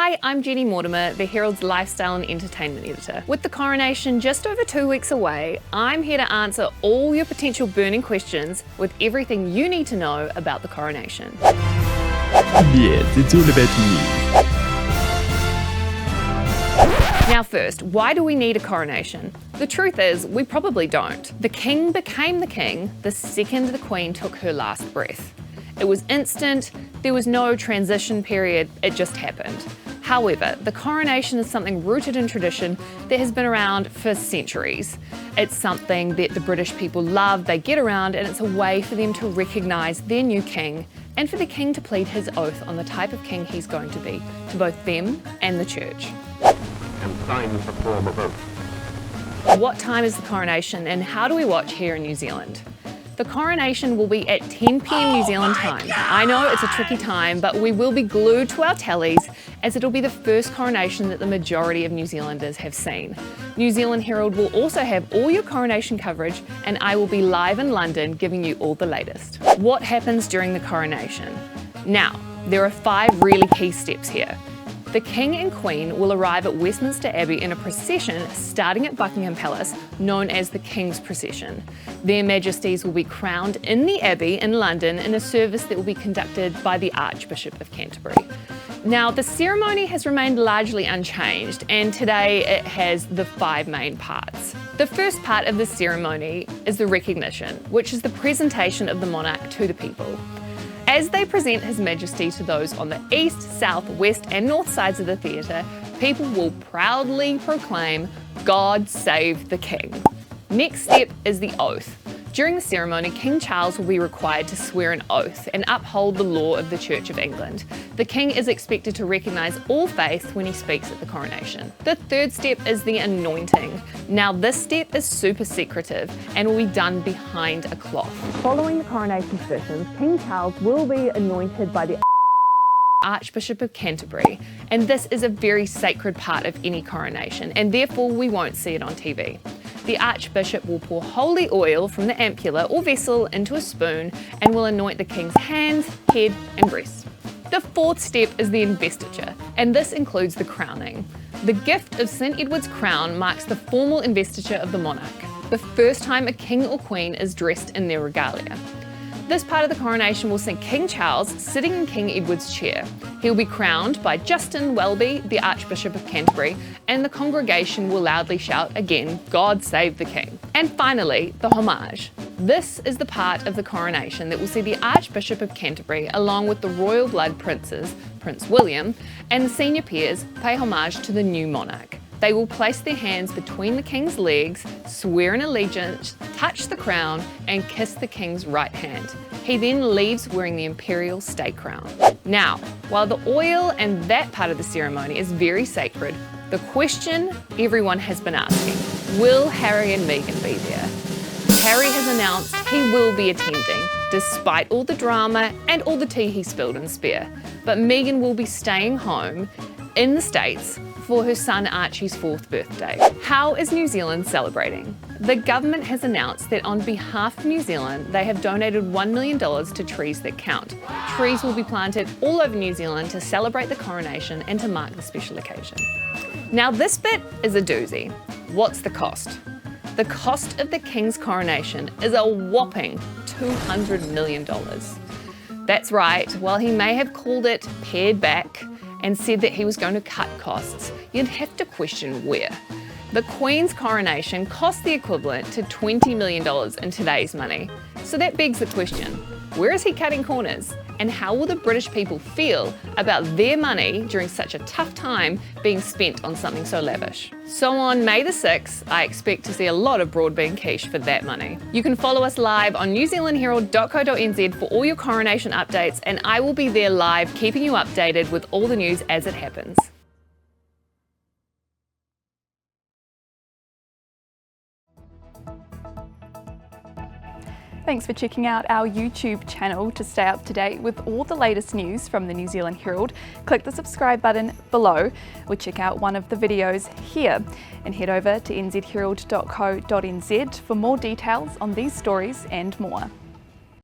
Hi, I'm Jenny Mortimer, the Herald's Lifestyle and Entertainment Editor. With the coronation just over 2 weeks away, I'm here to answer all your potential burning questions with everything you need to know about the coronation. Yes, it's all about me. Now first, why do we need a coronation? The truth is, we probably don't. The king became the king the second the queen took her last breath. It was instant, there was no transition period, it just happened. However, the coronation is something rooted in tradition that has been around for centuries. It's something that the British people love, they get around, and it's a way for them to recognise their new king and for the king to plead his oath on the type of king he's going to be to both them and the church. And sign the form of oath. What time is the coronation and how do we watch here in New Zealand? The coronation will be at 10 p.m. New Zealand time. I know it's a tricky time, but we will be glued to our tellies as it'll be the first coronation that the majority of New Zealanders have seen. New Zealand Herald will also have all your coronation coverage, and I will be live in London giving you all the latest. What happens during the coronation? Now, there are 5 really key steps here. The King and Queen will arrive at Westminster Abbey in a procession starting at Buckingham Palace, known as the King's Procession. Their Majesties will be crowned in the Abbey in London in a service that will be conducted by the Archbishop of Canterbury. Now, the ceremony has remained largely unchanged, and today it has the 5 main parts. The first part of the ceremony is the recognition, which is the presentation of the monarch to the people. As they present His Majesty to those on the east, south, west and north sides of the theatre, people will proudly proclaim, "God save the King." Next step is the oath. During the ceremony, King Charles will be required to swear an oath and uphold the law of the Church of England. The King is expected to recognise all faiths when he speaks at the coronation. The third step is the anointing. Now this step is super secretive and will be done behind a cloth. Following the coronation traditions, King Charles will be anointed by the Archbishop of Canterbury, and this is a very sacred part of any coronation, and therefore we won't see it on TV. The Archbishop will pour holy oil from the ampulla or vessel into a spoon and will anoint the King's hands, head and breast. The fourth step is the investiture, and this includes the crowning. The gift of St Edward's crown marks the formal investiture of the monarch, the first time a king or queen is dressed in their regalia. This part of the coronation will see King Charles sitting in King Edward's chair. He'll be crowned by Justin Welby, the Archbishop of Canterbury, and the congregation will loudly shout again, "God save the King." And finally, the homage. This is the part of the coronation that will see the Archbishop of Canterbury, along with the royal blood princes, Prince William, and the senior peers, pay homage to the new monarch. They will place their hands between the king's legs, swear an allegiance, touch the crown, and kiss the king's right hand. He then leaves wearing the imperial state crown. Now, while the oil and that part of the ceremony is very sacred, the question everyone has been asking, will Harry and Meghan be there? Harry has announced he will be attending, despite all the drama and all the tea he spilled in Spare. But Meghan will be staying home in the States for her son Archie's 4th birthday. How is New Zealand celebrating? The government has announced that on behalf of New Zealand, they have donated $1 million to Trees That Count. Trees will be planted all over New Zealand to celebrate the coronation and to mark the special occasion. Now this bit is a doozy. What's the cost? The cost of the King's coronation is a whopping $200 million. That's right, while he may have called it pared back, and said that he was going to cut costs, you'd have to question where. The Queen's coronation cost the equivalent to $20 million in today's money. So that begs the question, where is he cutting corners? And how will the British people feel about their money during such a tough time being spent on something so lavish? So on May the 6th, I expect to see a lot of broad bean quiche for that money. You can follow us live on nzherald.co.nz for all your coronation updates, and I will be there live keeping you updated with all the news as it happens. Thanks for checking out our YouTube channel to stay up to date with all the latest news from the New Zealand Herald. Click the subscribe button below or check out one of the videos here and head over to nzherald.co.nz for more details on these stories and more.